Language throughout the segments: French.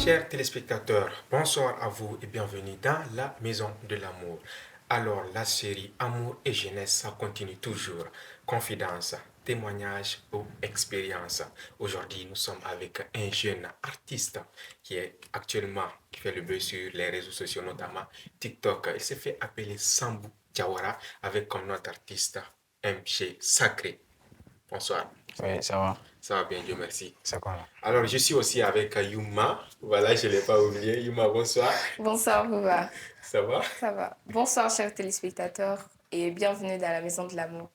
Chers téléspectateurs, bonsoir à vous et bienvenue dans la Maison de l'amour. Alors, la série Amour et jeunesse, ça continue toujours. Confidence, témoignage ou expérience. Aujourd'hui, nous sommes avec un jeune artiste qui fait le buzz sur les réseaux sociaux, notamment TikTok. Il s'est fait appeler Sambou Diawara avec comme notre artiste MG Sacré. Bonsoir. Oui, ça va. Ça va bien, Dieu merci. C'est quoi là? Alors, je suis aussi avec Yuma. Voilà, je ne l'ai pas oublié. Yuma, bonsoir. Bonsoir, Bouba. Ça va? Ça va. Bonsoir, chers téléspectateurs, et bienvenue dans la Maison de l'amour.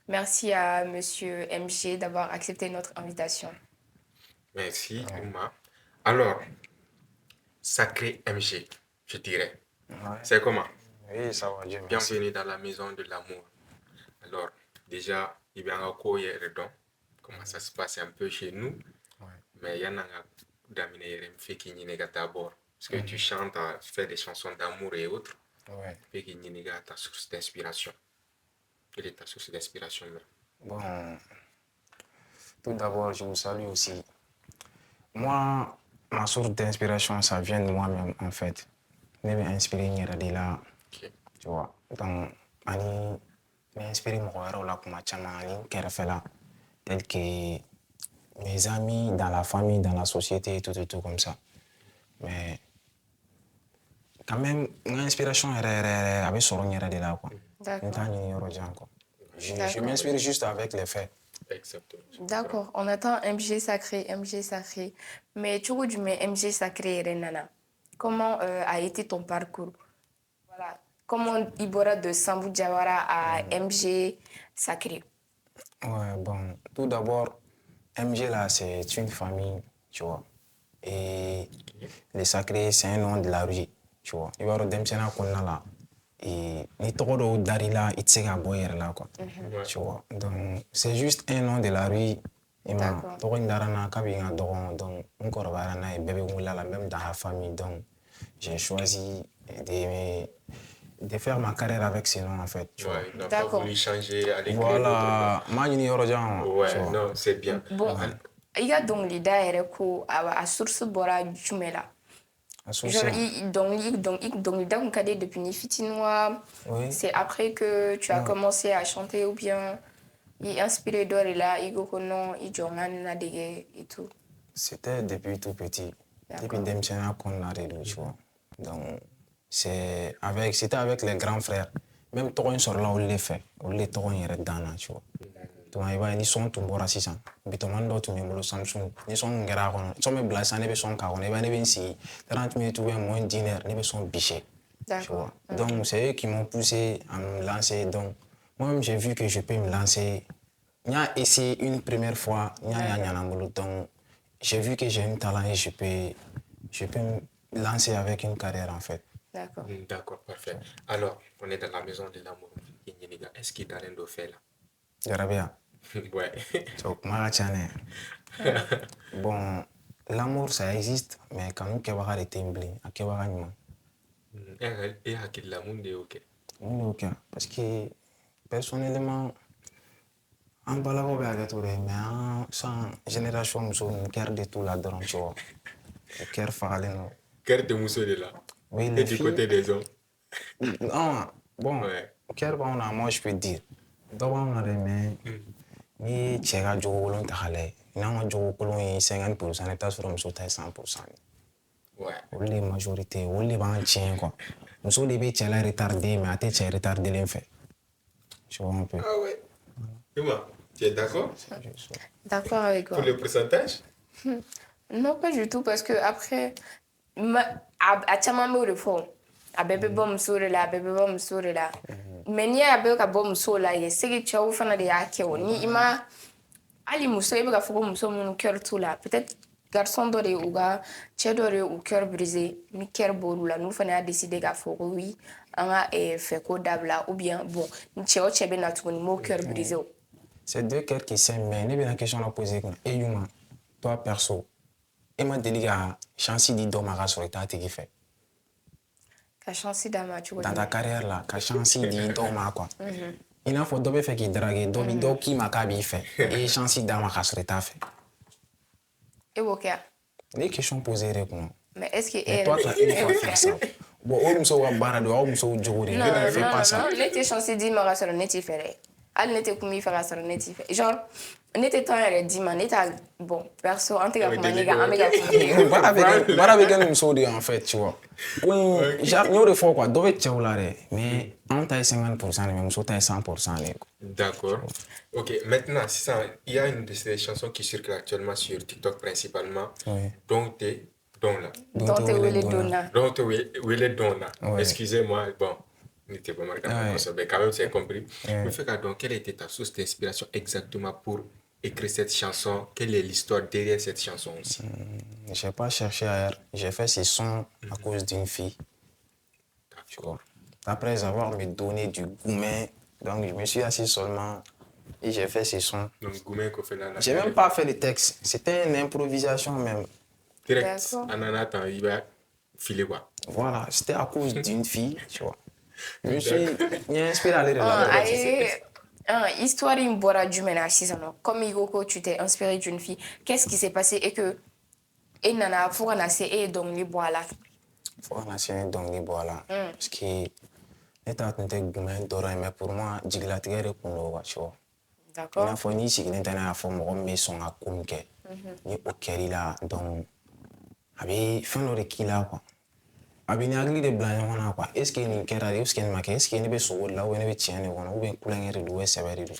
Merci à Monsieur MG d'avoir accepté notre invitation. Merci, Yuma. Alors, sacré MG, je dirais. Ouais. C'est comment? Oui, ça va, Dieu merci. Bienvenue dans la Maison de l'amour. Alors, déjà, il y a un redon. Comment ça se passe un peu chez nous? Ouais. Mais il y en a d'amener fait qui n'y d'abord. Parce que tu chantes, tu fais des chansons d'amour et autres. Ouais. Fait qu'il n'y a ta source d'inspiration. Quelle est ta source d'inspiration là? Bon, tout d'abord, je vous salue aussi. Moi, ma source d'inspiration, ça vient de moi-même, en fait. Je m'ai inspiré de là, Ok. tu vois. Donc, je m'ai inspiré là, tel que mes amis, dans la famille, dans la société, tout comme ça. Mais quand même, l'inspiration avait son de là, quoi. D'accord. Je m'inspire juste avec les faits. Exactement. D'accord. On attend MG Sacré, MG Sacré. Mais tu vois, du MG Sacré, Renana. Comment a été ton parcours? Voilà. Comment Ibora de Sambou Diawara à MG Sacré? Ouais, bon, tout d'abord, MG là, c'est une famille, tu vois. Et les sacrés, c'est un nom de la rue, tu vois. Il va y avoir des gens là. Et les taureaux d'Arila, ils se gagnent là, quoi. Tu vois. Donc, c'est juste un nom de la rue. Et D'accord. donc, encore et bébé même dans la famille. Donc, j'ai choisi de faire ma carrière avec ce nom, en fait. Tu vois. Ouais, il n'a pas D'accord. voulu changer à l'écrit. Voilà, moi, je Ouais, non, c'est bien. Bon, il y a donc les daïres à source bora du là. Genre, donc, depuis ni fitinois, Oui. c'est après que tu as commencé à chanter ou bien il inspiré d'or et là, il go non, il joue et tout. C'était depuis tout petit. Depuis Demchena qu'on a réduit, tu vois. Donc, c'était avec les grands frères. Même toi, sur là, on les fait. On les toi, on est dans tu vois. Donc, ils sont tous bons racistes. Bitomando, tu me Samsung. Ils sont grands. Ils sont mes blagues, ils sont carons. Ils vont si 30 minutes ou moins d'une heure, ils sont bichés. Tu vois. Donc, c'est eux qui m'ont poussé à me lancer. Donc, moi-même, j'ai vu que je peux me lancer. J'ai essayé une première fois. Donc, j'ai vu que j'ai un talent et je peux me lancer avec une carrière, en fait. D'accord. D'accord, parfait. Alors, on est dans la maison de l'amour. Est-ce qu'il t'a rien de fait là? Garabia. Ouais. So, bon, l'amour, ça existe, mais quand nous avons arrêté de blé, à quel moment? Et à quel l'amour est ok? Ok, parce que personnellement, en balabo be hakɛ to dɛ mais an san génération muso ninnu cœur de tout là dɔrɔn tu vois o cœur fagalen don. Cœur de Mousso de là. Oui, Et les du filles. côté des hommes. Non, bon, Ouais. cœur b'anw na moi je peux dire dɔ b'anw na dɛ mais n'i ye cɛ ka jogo kolon ta k'a lajɛ n'anw ka jogo kolon ye 50% i bɛ taa sɔrɔ muso ta ye 100%. Ouais. Olu de ye majorité ye olu de b'an tiɲɛ quoi muso de bɛ cɛ la retardé mais a tɛ cɛ retardélen fɛ tu vois un peu. Ah ouais. Dis-moi, tu es d'accord D'accord avec pour toi. le pourcentage? Non, pas du tout, parce que après, à Chamambo de fond, à bébé bom sur là, bébé bom sur là. Mais ni à bébé bom sur là, il c'est que tu as ouvert des akio. Ni ima, ali muso, il va faire muso mon cœur tout là. Peut-être garçon doré ou gars, tchè doré ou cœur brisé, mi cœur beau là. Nous faisons a décidé qu'à faire oui, on a fait quoi d'abla ou bien bon, ni tchè o tchè ben à tout mon cœur brisé. C'est deux cœurs qui s'aiment, mais il y a une question à poser. Et Yuma, toi perso, et m'a délié à chance d'y dormir sur l'état qui fait. Qu'a chance d'ama, tu vois. Dans ta carrière là, qu'a chance d'y dormir quoi. Il a faut d'obé fait qui drague, d'obé qui m'a qu'à fait. Et chance d'ama sur l'état fait. Et ok. Les questions posées, répondent. Mais est-ce que Mais toi, tu as une fois fait ça. Bon, on me sauve à Barado, on me sauve Djogori. Non, Ne fais pas ça. non, n'était chanceux d'y me rassurer, n'était fait. Elle n'était comme il fait rassurer, n'était fait. Genre, n'était temps elle dit man, n'était bon, perso, en tout cas, comme un gars, Bara bɛ kɛ ni musow de ye en fait, tu vois. Oui, n y'o de fɔ quoi, dɔ bɛ cɛw la dɛ, mais anw ta ye 50% de mais muso ta ye 100% de ye. D'accord. Ok, maintenant, c'est ça. Il y a une de ces chansons qui circule actuellement sur TikTok principalement. Oui. Dont t'es, dont là. Dont t'es Willy Donna. Dont t'es Willy Donna. Ouais. Excusez-moi, bon. N'était pas marqué comme ça, mais quand même, c'est compris. Mais fait donc, quelle était ta source d'inspiration exactement pour écrire cette chanson? Quelle est l'histoire derrière cette chanson aussi? J'ai pas cherché ailleurs. J'ai fait ces sons à cause d'une fille. Tu vois. Après avoir me donné du gourmet, donc je me suis assis seulement et j'ai fait ces sons. Donc, Goumen qu'on fait là. J'ai même pas fait de texte. C'était une improvisation même. Direct, en attendant, il va filer quoi? Voilà, c'était à cause d'une fille, tu vois. Je me suis inspiré à aller de là. Histoire in bora jumena sisano. Comme Igoko, tu t'es inspiré d'une fille. Qu'est-ce qui s'est passé et que et nana faut qu'on a et donc les bois là. Faut qu'on a donc les bois là. Parce que l'état n'était gourmet d'oreille, mais pour moi, jiglatigɛ de kun don tu vois. D'accord. I n'a fɔ n'i sigilen tɛ n'a fɔ mɔgɔ min bɛ sɔn ka ko min kɛ ni o kɛr'i la donc a bɛ fɛn dɔ de k'i la quoi. A bɛ ni hakili de bila ɲɔgɔn na quoi. Est ce que nin kɛra de est ce que nin ma kɛ est ce que ne bɛ sogo de la ou bien ne bɛ tiɲɛ de kɔnɔ ou bien kulonkɛ de don ou bien sɛbɛ de don.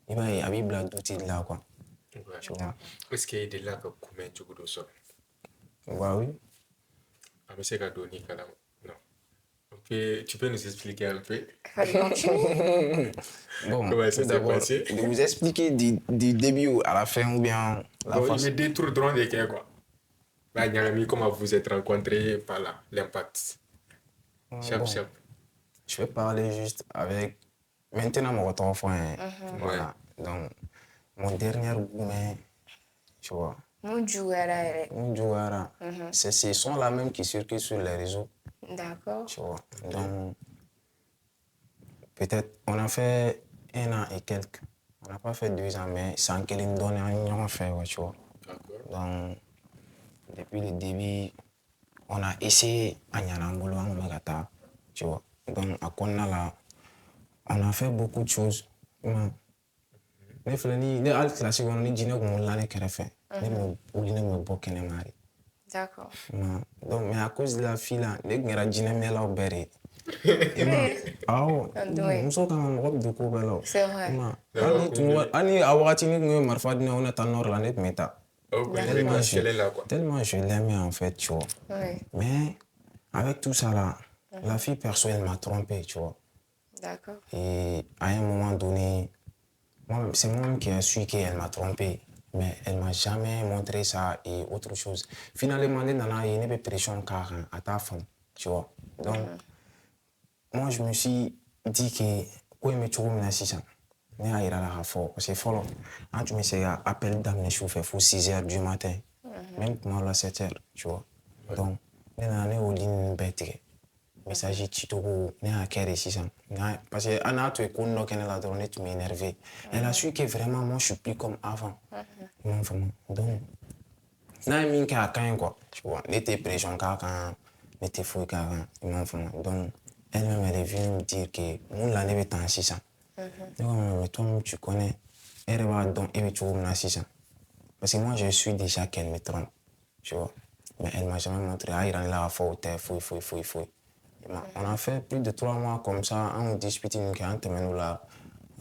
I b'a ye a b'i bila doute de la quoi. Ouais. Tu vois. Est-ce qu'il y a de là que Goumen Djogo do sol? Bah oui. Ah, mais c'est cadeau, Nicolas. Non. Tu peux nous expliquer un peu? Bon, comment ça s'est passé? De vous expliquer du début à la fin ou bien la bon, face. Mais des tours drôles de quoi? Bah, Nyangami, comment vous êtes rencontrés par là, l'impact? Chap. Je vais parler juste avec maintenant mon retour voilà. Donc mon dernier gourmet, tu vois. Mon joueur. C'est ces sons là même qui circulent sur les réseaux. D'accord. Tu vois. Donc peut-être on a fait 1 an et quelques. On n'a pas fait 2 ans, mais sans qu'elle nous donne un fait, tu vois. Donc depuis le début, on a essayé à Nyanangolo, tu vois. Donc à Konala, on a fait beaucoup de choses. Les flânis, les altes classiques, on a dit que nous l'avons fait. D'accord. Donc, mais à cause de la fille là, les gars, ils ont dit là au berry. Ah ouais. C'est vrai. Ani awati ni ngwe marfa dina on est en nord là net meta. Tellement je l'aimais en fait, tu vois. Oui. Mais avec tout ça là, la fille perso elle m'a trompé, tu vois. D'accord. Et à un moment donné, c'est moi qui ai su qu'elle m'a trompé. Mais elle m'a jamais montré ça et autre chose. Finalement, il y a une pression à ta femme, tu vois. Donc, moi, je me suis dit que quoi me trouve là si ça. Mais il y a la fort parce que follow. Quand tu me sais appel d'amener chauffer faut 6h du matin. Même pour moi là 7h, tu vois. Donc, il y a une ligne bête. Message Titogo, il y a un cœur ici ça. Parce que Anna tu es connu qu'elle a donné tu m'es énervé. Elle a su que vraiment moi je suis plus comme avant. Donc, n'a mis qu'à quand quoi, tu vois. N'était pression quand n'était fou quand donc elle-même elle est venue me dire que mon l'année est en 600. Mais toi tu connais, elle va donc elle est toujours en 600. Parce que moi je suis déjà qu'elle me trompe, tu vois. Mais elle m'a jamais montré ah il en a faux fou. On a fait plus de 3 mois comme ça, on discute une là.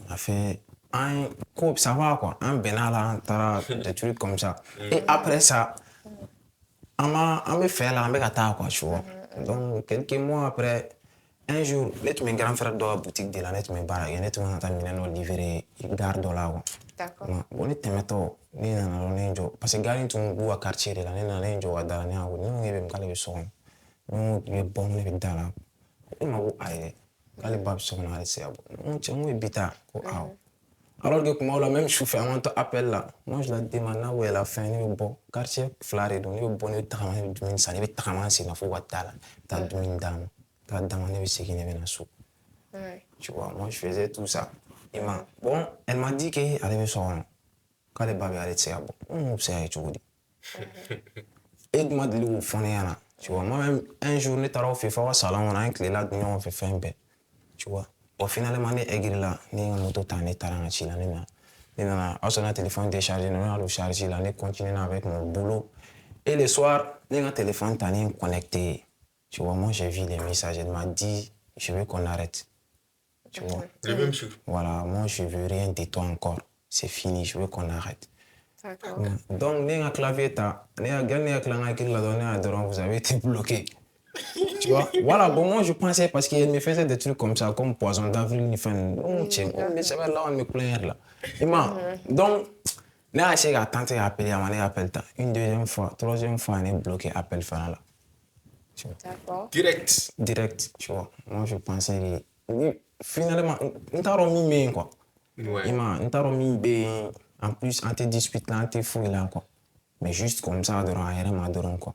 On a fait un couple, ça va quoi, un bénal, des trucs comme ça. Et après ça, on m'a fait là, on m'a quoi, tu vois. Donc, quelques mois après, un jour, mes grands frères dans la boutique de la net, mes barres, il y a net, on a livré, il garde là. D'accord. Bon, on est métaux, parce que gars, ils ont un quartier de la net, on a un jour à Dana, nous, on est même le son. Nous, on est bon, on est dans on m'a dit aïe k'ale ba bɛ so kɔnɔ hali se ka bɔ cɛ n ko bi taa ko awɔ alors que kuma la même su fɛ an to appel la moi je la demande n'a wele la fin ne bɛ bɔ quartier 2 de don ne bɛ bɔ ne bɛ tagama ne bɛ dumuni san ne bɛ tagama segin fo ka taa la taa dumuni d'a ma taa d'a ma ne bɛ segin ne bɛ na so tu vois moi je faisais tout ça et bon elle m'a dit que ale bɛ so kɔnɔ k'ale ba bɛ ale tɛ se ka bɔ n ko bɛ se ka kɛ cogo di e dun ma deli k'o fɔ ne ɲɛna Tu vois, moi-même, un jour, on est allé au FIFA, salon, on a un clé là, on fait faire un peu. Tu vois. Au final, on est aigri là, on a une moto, on est allé on a téléphone déchargé, on a le chargé là, on continue avec mon boulot. Et le soir, on a un téléphone, on est connecté. Tu vois, moi, j'ai vu les messages, elle m'a dit, je veux qu'on arrête. Tu vois. Le même jour. Voilà, moi, je veux rien de toi encore. C'est fini, je veux qu'on arrête. D'accord. Donc, on a un clavier, on a gagné un clavier là, vous avez été bloqué. Tu vois, voilà, bon, moi je pensais parce qu'il me faisait des trucs comme ça, comme poisson d'avril, il fait mais ça va là, on me plaint là. Donc, on a essayé à tenter d'appeler, on a appelé une deuxième fois, troisième fois, on est bloqué, appel final là. D'accord. Direct. Tu vois. Moi je pensais que finalement, on t'a remis bien quoi. Ouais. On t'a remis bien, en plus, on te dispute là, on te fouille là quoi. Mais juste comme ça, on a adoré quoi.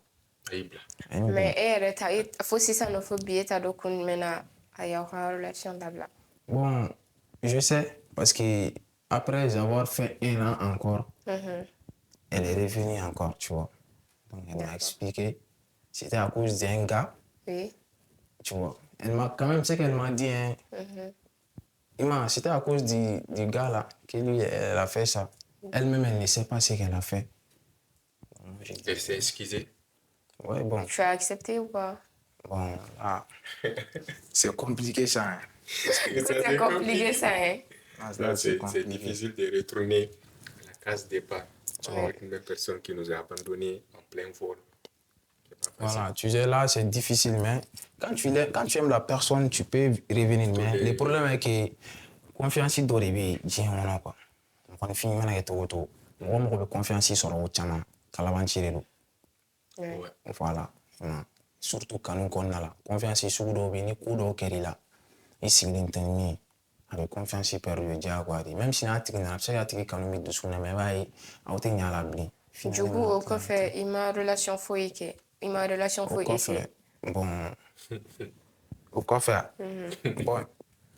Mais il faut si ça ne faut bien t'as qu'on mène à y avoir une relation d'abla. Bon, je sais, parce que après avoir fait un an encore, elle est revenue encore, tu vois. Donc, elle m'a expliqué, c'était à cause d'un gars, Oui. tu vois. Elle m'a quand même, ce qu'elle m'a dit, hein, c'était à cause du gars là, que lui, elle a fait ça. Elle-même, elle ne sait pas ce qu'elle a fait. Elle s'est excusée. Ouais, bon. Tu as accepté ou pas? Bon, là, c'est compliqué ça. Hein. C'est compliqué ça, hein? C'est difficile de retourner à la case départ avec une personne qui nous a abandonnés en plein vol. Voilà, tu sais, là, c'est difficile, mais quand tu aimes la personne, tu peux revenir. Mais le problème est que confiance doit arriver, quoi. On finit avec tout. On confiance sur le channel, voilà. Surtout quand on a la confiance sur le bien, coup d'eau là. Ici, l'internet, avec confiance perdue, même si on a été quand on met dessous, mais on a la bli. Du coup, au café, il m'a relation fouillée. Il m'a relation fouillée ici. Bon, au café. Bon,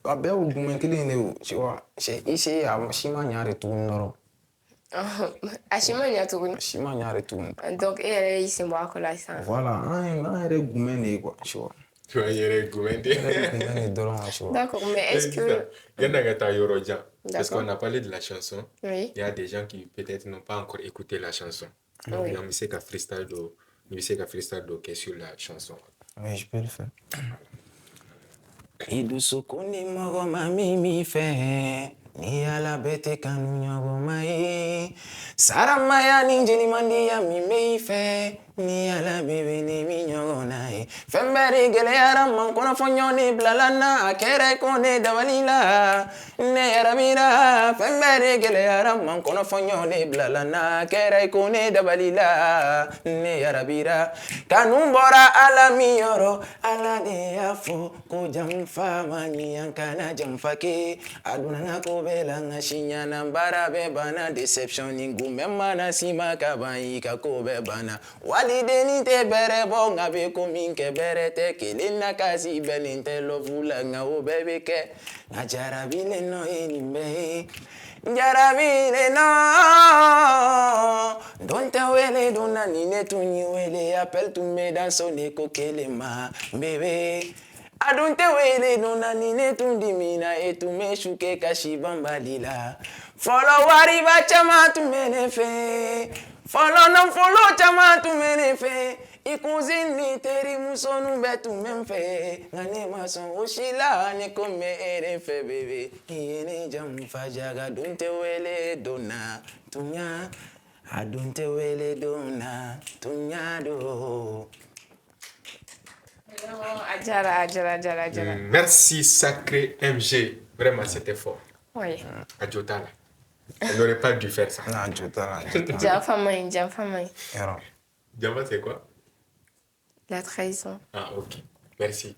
à bien au moment qu'il est, tu vois, c'est ici à Chima n'y a retourné. À Chima n'y a tout. Chima n'y a retourné. Donc, elle est ici, moi, que là, ça. Voilà, un régoumen, quoi, tu vois. Tu vois, il y a un D'accord, mais est-ce que... Parce qu'on a parlé de la chanson. Oui. Il y a des gens qui peut-être n'ont pas encore écouté la chanson. Donc, il y a un freestyle qui est sur la chanson. Oui, je peux le faire. Idusukuni mogo mami mi fe ni ala bete kanu nyogo mai saramaya ninjini mandia mi mei fe ni ala bebe ni mi nyogo nai femberi gele ara man kono fonyo ni blalana akere kone dawalila ne ara mira femberi gele ara man kono fonyo ni blalana akere kone dawalila ne ara bira kanumbora ala mi yoro ala de afo ko jamfa mani yankana jamfa ke aduna ngako bela ngashinya nambara be bana deception ningu memana sima kabai ka ko be bana walideni te bere bo ngabe ko minke bere te kelina kasi belinte lo vula nga o bebe ke ngajara bile no enimbe Jarabile no Don't wele dona nine tunyi wele appelle tu me dans son écho kelema bébé Adonte wele dona nine tundi mina et tu me shuke kashibamba lila Follow wariba chama tu menefe Follow chama tu menefe Ikuzini teri musonu betu memfe Ngane mason oshila ne kome erefe bebe Yene jamfa jaga dunte wele dona tunya Adunte wele dona tunya do Adjara. Merci sacré MG. Vraiment c'était fort. Oui. Adjotala. Elle n'aurait pas dû faire ça. Non, Adjotala. Jamfamay. Jamba c'est quoi? La trahison. Ah, ok. Merci.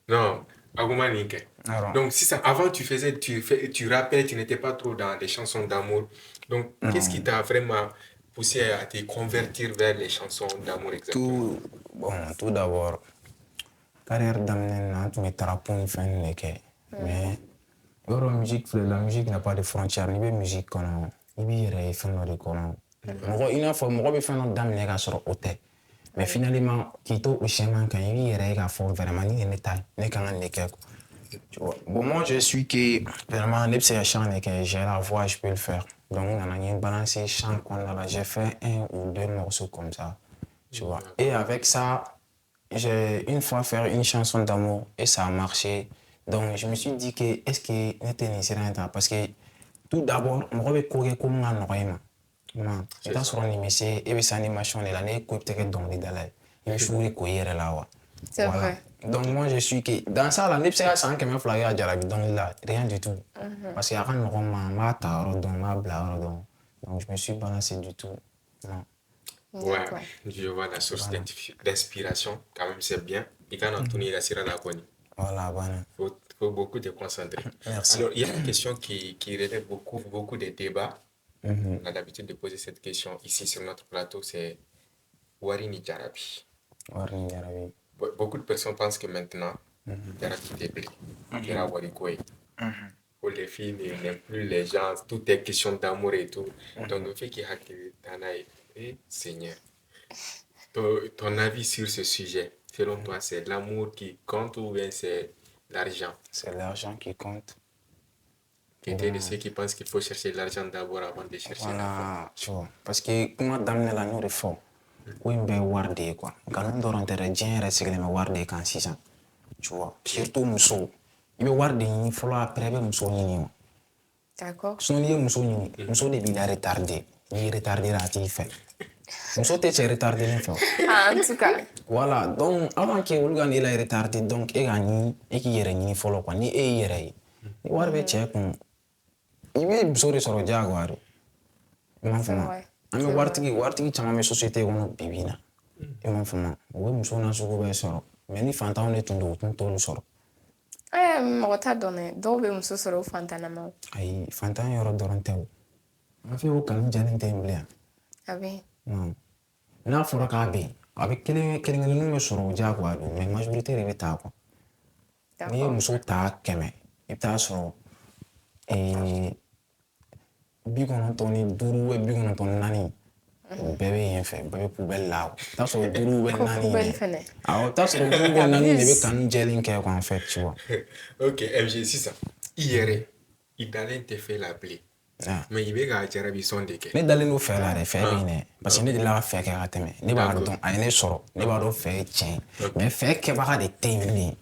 Non, Aguma Ninke. Donc, si ça, avant, tu rappais, tu n'étais pas trop dans les chansons d'amour. Donc, qu'est-ce qui t'a vraiment poussé à te convertir vers les chansons d'amour exactement? Tout d'abord, carrière d'amener, tu me trapons une fin de mais la musique n'a pas de frontières. Il y a musique, il y a des il y a des Mais finalement, quitte au schéma, quand il y a vraiment ni taille, ni quand on est tu vois. Bon, moi, je suis que vraiment, les petits chants, j'ai la voix, je peux le faire. Donc, on a une balance chant qu'on a là. J'ai fait 1 ou 2 morceaux comme ça, tu vois. Et avec ça, j'ai une fois fait une chanson d'amour et ça a marché. Donc, je me suis dit que, est-ce que n'était pas parce que tout d'abord, on va courir comme un noyau. Et dans son animation, et puis animation, il a né quoi peut-être dans les dalles. Il me choisit quoi hier là. C'est vrai. Donc moi je suis que dans ça là, n'importe ça que me flaguer à Jarabi donc là rien du tout. Parce qu'il y a un roman, ma taro donc ma blague donc je me suis balancé du tout. Non. Ouais, je vois la source d'inspiration, quand même c'est bien. Et quand on tourne la sera la bonne. Voilà, voilà. Faut beaucoup te concentrer. Merci. Alors, il y a une question qui relève beaucoup de débats. On a l'habitude de poser cette question ici sur notre plateau, c'est Warini Jarabi. Warini Jarabi. Beaucoup de personnes pensent que maintenant, Jarabi est pris. Jarabi Warikoy. Pour les filles, n'aiment plus les gens, tout est question d'amour et tout. Donc, le fait qu'il y a Seigneur. Ton avis sur ce sujet, selon toi, c'est l'amour qui compte ou bien c'est l'argent? C'est l'argent qui compte. Tu étais de ceux qui pensent qu'il faut chercher l'argent d'abord avant de chercher voilà, tu vois. Parce que comment d'amener la nourriture fort, oui, mais warde quoi. Quand on doit rentrer, j'ai resté que me warde quand 6 ans. Tu vois. Surtout muso. Il me warde il faut après me muso ni. D'accord. Sinon il muso ni. Muso de il a retardé. Il retardé la fait. Muso te retardé les fait. Ah, en tout cas. Voilà. Donc avant que vous gagnez la retardé donc et gagné et qui yere ni follow quoi ni e yere. Ni warbe check il bɛ muso de sɔrɔ diyagoya don i m'a faamu an bɛ waritigi caman bɛ société kɔnɔ bi bi in na i m'a faamu u bɛ muso na sugu bɛɛ sɔrɔ mais ni fantanw de tun don u tun t'olu sɔrɔ mɔgɔ t'a dɔn dɛ dɔw bɛ muso sɔrɔ o fantanama o ayi fantan yɔrɔ dɔrɔn tɛ o an fɛ o kanu jalen tɛ yen bilen a bɛ n'a fɔra k'a bɛ yen a bɛ kelen-kelenninw bɛ sɔrɔ o diyagoya don mais majorité de bɛ taa quoi n'i ye muso ta 100 i bɛ taa sɔrɔ 95 o bɛɛ bɛ yen fɛ bɛɛ bɛ poubelle la t'a sɔrɔ 5 bɛ 4 de awɔ t'a sɔrɔ 5 bɛ 4 de bɛ kanu jɛlen kɛ quoi en fait tu vois. Ok, MG sisan i yɛrɛ i dalen tɛ fɛ la bilen mais i bɛ ka jarabi sɔn de kɛ. Ne dalen don fɛ la dɛ fɛ bɛ yen dɛ parce que ne delila ka fɛ kɛ ka tɛmɛ ne b'a dɔn a ye ne sɔrɔ ne b'a dɔn fɛ ye tiɲɛ mais fɛ kɛbaga de tɛ yen bilen.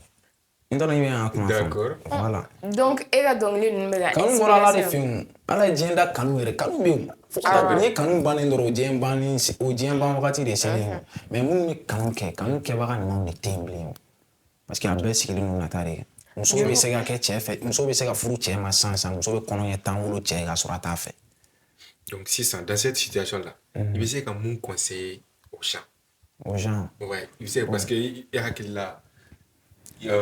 D'accord. Voilà. Donc, et la dongli numéro. Kanu bɔra ala de fɛ yen ala ye diɲɛ da kanu yɛrɛ kanu bɛ yen fo ka taa ni kanu bannen dɔrɔn o diɲɛ ban wagati de selen ye mais minnu bɛ kanu kɛbaga ɲumanw de tɛ yen bilen parce que a bɛɛ sigilen don nata de kan muso bɛ se ka kɛ cɛ fɛ muso bɛ se ka furu cɛ ma sisan muso bɛ kɔnɔ ɲɛ 10 wolo cɛ ye k'a sɔrɔ a t'a fɛ. Donc sisan dans cette situation là i bɛ se ka mun conseiller aux gens. Ouais, i bɛ se parce que i hakili la.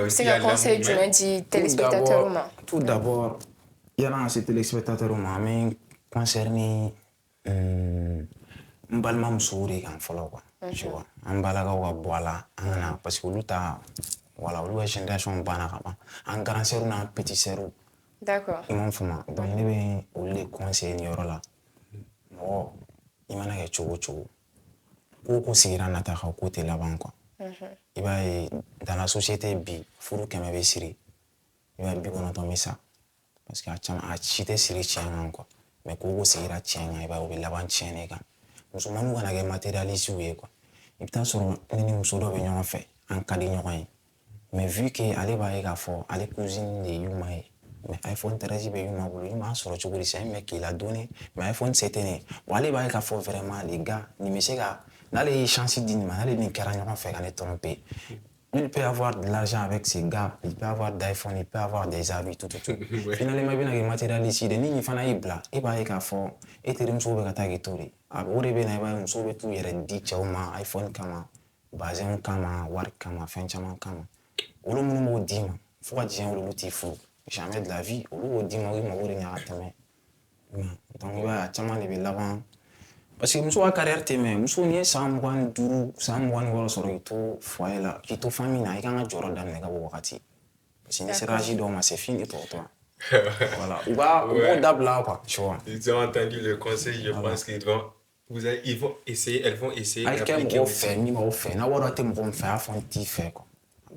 C'est le conseil du lundi téléspectateur. Tout d'abord, il y a un téléspectateur mais concerné balma musouri kan fɔlɔ quoi tu vois an balakaw ka bɔ a la an kana parce que olu ta voilà olu ka génération banna ka ban an grand sœur n'an petit sœur d'accord i m'a faamu donc ne bɛ olu de conseiller nin yɔrɔ la mɔgɔ i mana kɛ cogo cogo ko sigira nata ka ko tɛ laban quoi i b'a ye dans la société bi furu 100 bɛ siri i b'a ye 90 bɛ sa parce que a caman a si tɛ siri tiɲɛ kan quoi mais ko sigira tiɲɛ kan i b'a ye o bɛ laban tiɲɛ de kan musomaninw kana kɛ matérialistes ye quoi i bɛ taa sɔrɔ ne ni muso dɔ bɛ ɲɔgɔn fɛ an ka di ɲɔgɔn ye mais vu que ale b'a ye k'a fɔ ale cousine de ye Yuma ye mais iPhone 13 bɛ Yuma bolo Yuma a sɔrɔ cogo di c'est un mec qui l'a donné mais iPhone 7 ne bon ale b'a ye k'a fɔ vraiment les gars nin bɛ se ka n'ale ye chance di nin ma n'ale nin kɛra ɲɔgɔn fɛ ka ne tromper il peut avoir de l'argent avec ses gars il peut avoir d'iPhone il peut avoir des habits tout finalement i bɛna kɛ matérialiste de ni nin fana y'i bila i b'a ye k'a fɔ e terimuso bɛ ka taa k'i to de o de bɛ na i b'a ye musow bɛ t'u yɛrɛ di cɛw ma iPhone kama bazin kama wari kama fɛn caman kama olu minnu b'o d'i ma fo ka diɲɛ olu t'i furu jamais de la vie olu b'o d'i ma i mago de ɲa ka tɛmɛ donc i b'a ye a caman de bɛ laban parce que muso ka carrière tɛ mɛn muso n'i ye san 25 san 26 sɔrɔ k'i to foyer la k'i to famille na i kan ka jɔyɔrɔ daminɛ ka bɔ wagati parce que n'i sera âge dɔw ma c'est fini pour toi voilà u b'o dabila quoi tu vois ils ont entendu le conseil je pense qu'ils vont Ils vont essayer, elles vont essayer Ay kem d'appliquer go aussi. fe, mi ma fe. Na wara te mo fe a fon ti fe ko.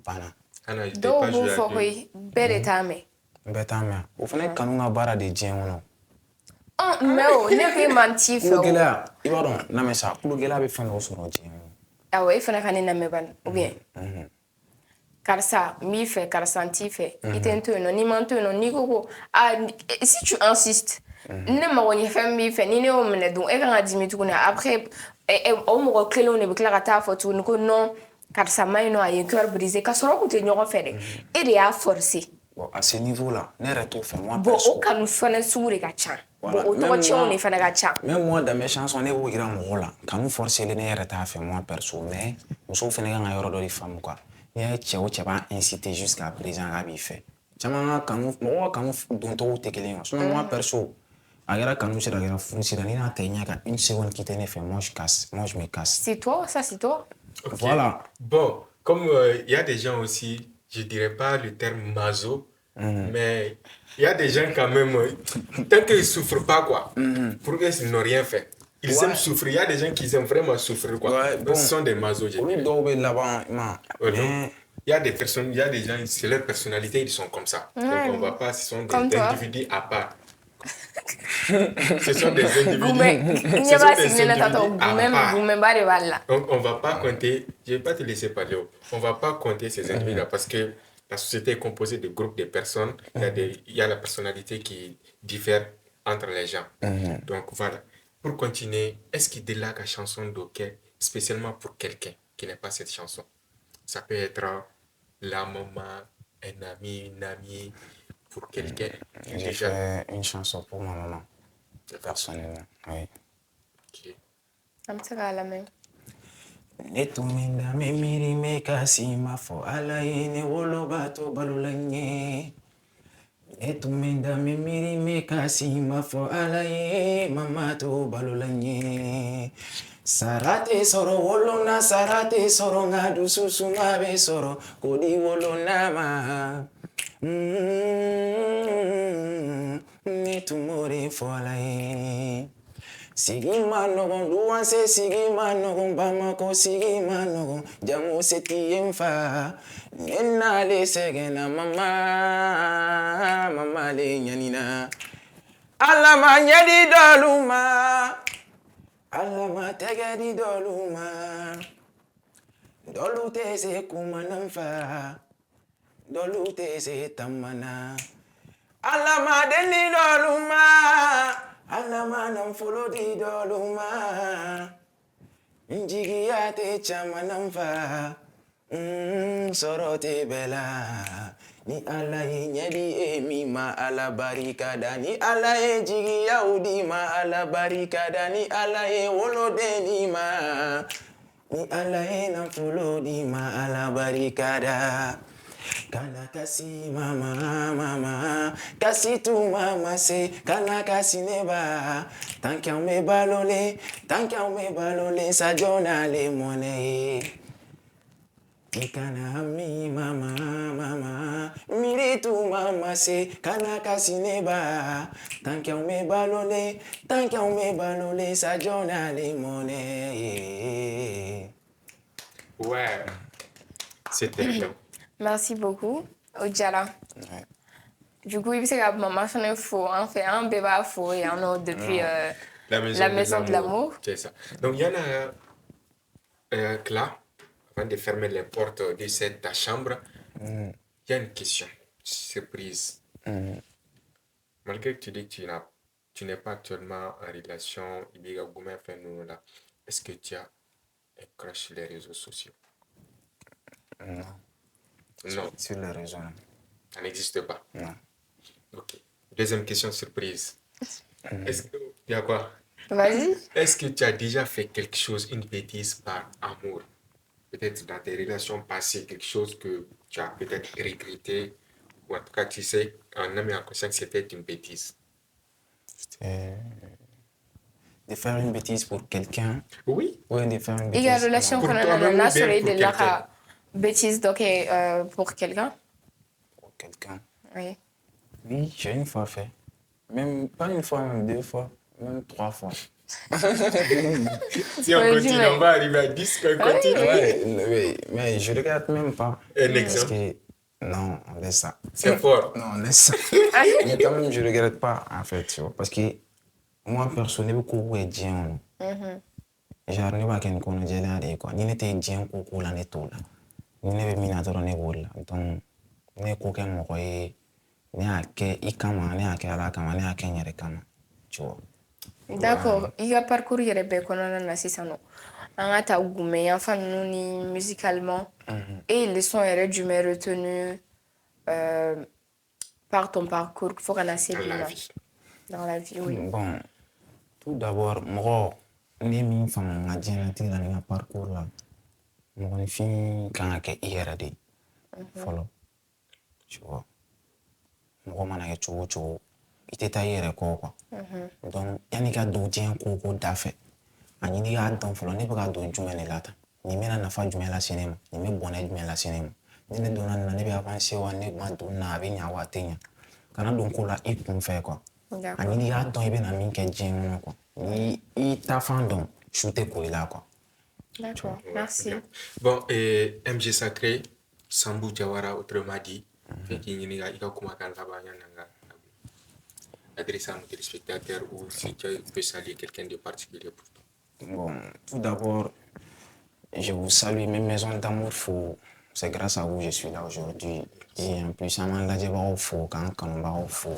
Bana. Anna, je t'ai dɔw pas b'u joué à fɔ deux. koyi bɛɛ de t'a mɛn Mbeta me. O fana kanu nga bara de diɲɛ kɔnɔ. mɛ o ne ko e man t'i fɛ Kulo o gɛlɛya, i b'a dɔn na mɛ sa kulo gɛlɛya bɛ fɛn dɔw sɔrɔ diɲɛ kɔnɔ. awɔ e fana ka ne lamɛn bani ou bien karisa n b'i fɛ karisa n t'i fɛ i tɛ n to yen nɔ n'i ma n to yen nɔ n'i ko ko si tu insistes ne mago ɲɛ fɛn min b'i fɛ ni ne y'o minɛ dun e kan ka dimi tuguni après o mɔgɔ kelenw de bɛ tila ka taa fɔ tuguni ko non karisa ma ɲi nɔ a ye cœur brisé ka sɔrɔ k'u tɛ ɲɔgɔn fɛ dɛ e de y'a forcer Bon, à ce niveau-là, ne yɛrɛ t'o fɛ moi bon perso. o kanu fana sugu de ka ca Voilà, bon o tɔgɔ tiɲɛw de fana ka ca même moi dans mes chansons ne b'o yira mɔgɔw la kanu forcer ne yɛrɛ t'a fɛ moi perso mais musow fana kan ka yɔrɔ dɔ de faamu quoi n'i y'a ye cɛ o cɛ b'a inciter jusqu'à présent k'a b'i fɛ caman ka kanu mɔgɔw ka kanu doncogo tɛ kelen ye sinon moi perso a kɛra kanu sira a kɛra furu sira ni n'a ta i ɲɛ kan une seconde qui tɛ ne fɛ moi je casse moi je me casse. c'est toi ça c'est toi Ok. Voilà. Bon, comme il y a des gens aussi, je dirais pas le terme maso, mais il y a des gens quand même, tant qu'ils ne souffrent pas, quoi, pour eux, ils n'ont rien fait. Ils Ouais. aiment souffrir. Il y a des gens qui aiment vraiment souffrir, quoi. Ouais, Donc, bon. ce sont des masos, je Olu dirais. dɔw bɛ laban ma Ouais, donc, mais il y a des personnes, il y a des gens, c'est leur personnalité, ils sont comme ça. Donc, on va pas, ce sont Comme des toi. individus à part. Ce sont des individus. Gumɛ Ce ɲɛ sont b'a des sigi ne tatɔ individus à part. gumɛba de b'ale la Donc, on va pas compter, je vais pas te laisser parler, on va pas compter ces individus-là parce que la société est composée de groupes de personnes, il y a la personnalité qui diffère entre les gens. Donc, voilà. Pour continuer, est-ce qu'il y a la chanson d'Oké, spécialement pour quelqu'un qui n'a pas cette chanson? Ça peut être la maman, un ami, une amie, pour quelqu'un. j'ai Déjà. fait une chanson pour ma maman personnellement oui. Ok. an bɛ se k'a lamɛn Ne tun bɛ da me miiri me ka si ma fɔ ala ye ne woloba to balola n ye ne tun bɛ da me miiri me ka si ma fɔ ala ye mama to balola n ye sara tɛ sɔrɔ wolona sara tɛ sɔrɔ nka dusu suma bɛ sɔrɔ ko di wolona ma ne tun b'o de fɔ ala ye sigi ma nɔgɔn luwanse sigi ma nɔgɔn bamako sigi ma nɔgɔn jamu se t'i ye n fa ne n'ale sɛgɛnna mama le ɲanina ala ma ɲɛ di dɔlu ma ala ma tɛgɛ di dɔlu ma dɔlu tɛ se kumana n fa dɔlu tɛ se tamana ala ma deli dɔlu ma ala ma nafolo di dɔlu ma n jigiya tɛ caman na n fa sɔrɔ tɛ bɛɛ la ni ala ye ɲɛ di e min ma ala barika da ni ala ye jigiyaw di ma ala barika da ni ala ye woloden di ma ni ala ye nafolo di ma ala barika da kana kasi mama kasi tu mama se kana kasi neba tankian me balole sa jona le mone ikana mi mama miri tu mama se kana kasi neba tankian me balole sa jona le mone. Ouais. C'était bien. merci beaucoup o diyara du coup i bɛ se ka mama fana fo an fɛ an bɛɛ b'a fo yan nɔ depuis La maison de l'amour C'est ça. Donc, il y en a que là, avant de fermer les portes de ta chambre, il y a une question surprise. Malgré que tu dis que tu n'es pas actuellement en relation, est-ce que tu as un crush sur les réseaux sociaux? Non, Sur les réseaux. ça n'existe pas. Non. Ok. Deuxième question surprise. Est-ce que, il y a quoi? vas-y Est-ce que tu as déjà fait quelque chose, une bêtise par amour? Peut-être dans tes relations passées, quelque chose que tu as peut-être regretté, ou en tout cas, tu sais, en âme et en conscience, c'était une bêtise. De faire une bêtise pour quelqu'un. Oui. Oui, de faire une i bêtise. ka relation Pour kɔnɔna na toi-même n'a ou bien sɔrɔ i pour delila quelqu'un? ka bêtise dɔ kɛ pour quelqu'un Pour quelqu'un. oui Oui, j'ai une fois fait. Même pas une fois, même deux fois, même trois fois. Si on Ouais, continue, dis-moi. on va arriver à 10 quand on Oui, continue. Ouais, oui, mais je regrette même pas. Un Parce exemple, que, non, on laisse ça. c'est fort. Non, on laisse ça. Mais quand même, je regrette pas, en fait, tu vois. Parce que, moi, personnellement, beaucoup est bien. Genre, ne b'a kɛ nin kɔnɔ jɛlenya de ye quoi. Ni ne tɛ diɲɛ ko ko la ne t'o la. Ni ne bɛ min na dɔrɔn ne b'o la. Donc, ne ye ko kɛ mɔgɔ ye, ne y'a kɛ i kama, ne y'a kɛ Ala kama, ne y'a kɛ n yɛrɛ kama. Tu vois. D'accord. I ka parcours yɛrɛ bɛɛ kɔnɔna na sisan nɔ. An ka ta Gumɛ yan fan ninnu ni musicalement. Et les leçons yɛrɛ jumɛn retenu par ton parcours fo ka na se Dans bi la ma? vie. Dans la vie, oui. Bon, tout d'abord, mɔgɔ, ne ye min faamu n ka diɲɛlatigɛ la ni n ka parcours la, mɔgɔninfin kan ka kɛ i yɛrɛ de ye fɔlɔ. Tu vois. Mɔgɔ mana kɛ cogo o cogo, i tɛ taa i yɛrɛ kɔ quoi. Donc, yanni i ka don diɲɛ ko o ko da fɛ, a ɲini i k'a dɔn fɔlɔ ne bɛ ka don jumɛn de la tan. Nin bɛna nafa jumɛn lase ne ma, nin bɛ bɔnɛ jumɛn lase ne ma. Ni ne donna nin na ne bɛ avancer wa ne ma don nin na a bɛ ɲa wa a tɛ ɲa. Kana don ko la i kun fɛ quoi. A D'accord. ɲini i k'a dɔn i bɛna min kɛ diɲɛ kɔnɔ quoi. Ni i ta fan dɔn, su tɛ ko i la quoi. D'accord. Merci. Bien. Bon, et MG Sacré, Sambou Diawara, autrement dit, fait qu'il y a une kumakan là-bas, il y a adressé à nos téléspectateurs ou si tu peux saluer quelqu'un de particulier pour toi. Bon, tout d'abord, je vous salue, mes maisons d'amour fo. C'est grâce à vous que je suis là aujourd'hui. Et en plus, ça m'a lajɛ bagaw fo, k'an kanubagaw fo.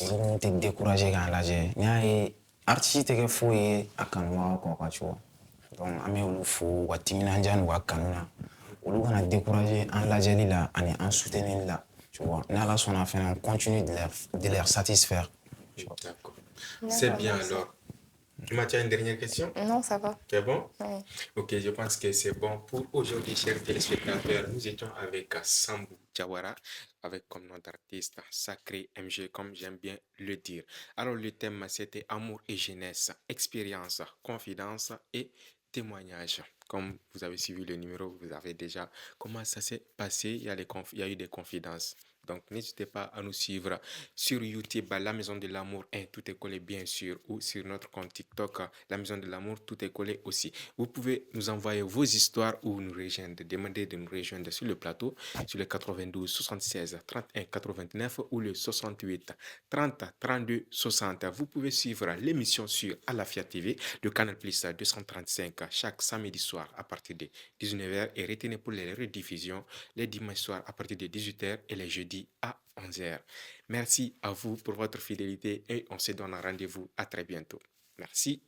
Olu minnu tɛ découragé k'an lajɛ. N y'a ye artiste tɛ kɛ foyi ye a kanubagaw kɔ quoi, tu vois. Donc, an bɛ olu fo, u ka timinandiya n'u ka kanu na. Olu kana découragé an lajɛli la ani an soutenir la, tu vois. Ni Ala sɔnna fɛnɛ, on continue de leur satisfaire. D'accord. C'est bien alors. Mathieu, une dernière question? Non, ça va. C'est bon? Oui. Ok, je pense que c'est bon pour aujourd'hui, chers téléspectateurs. Nous étions avec Sambou Diawara, avec comme nom d'artiste Sacré MG, comme j'aime bien le dire. Alors, le thème, c'était amour et jeunesse, expérience, confidence et témoignage. Comme vous avez suivi le numéro, vous avez déjà comment ça s'est passé. Il y a eu des confidences. Donc, n'hésitez pas à nous suivre sur YouTube, La Maison de l'Amour, tout est collé bien sûr, ou sur notre compte TikTok, La Maison de l'Amour, tout est collé aussi. Vous pouvez nous envoyer vos histoires ou nous rejoindre, demander de nous rejoindre sur le plateau, sur le 92 76 31 89 ou le 68 30 32 60. Vous pouvez suivre l'émission sur Alafia TV, le canal Plus 235, chaque samedi soir à partir de 19h et retenez pour les rediffusions les dimanches soirs à partir de 18h et les jeudis à 11h. Merci à vous pour votre fidélité et on se donne rendez-vous à très bientôt. Merci.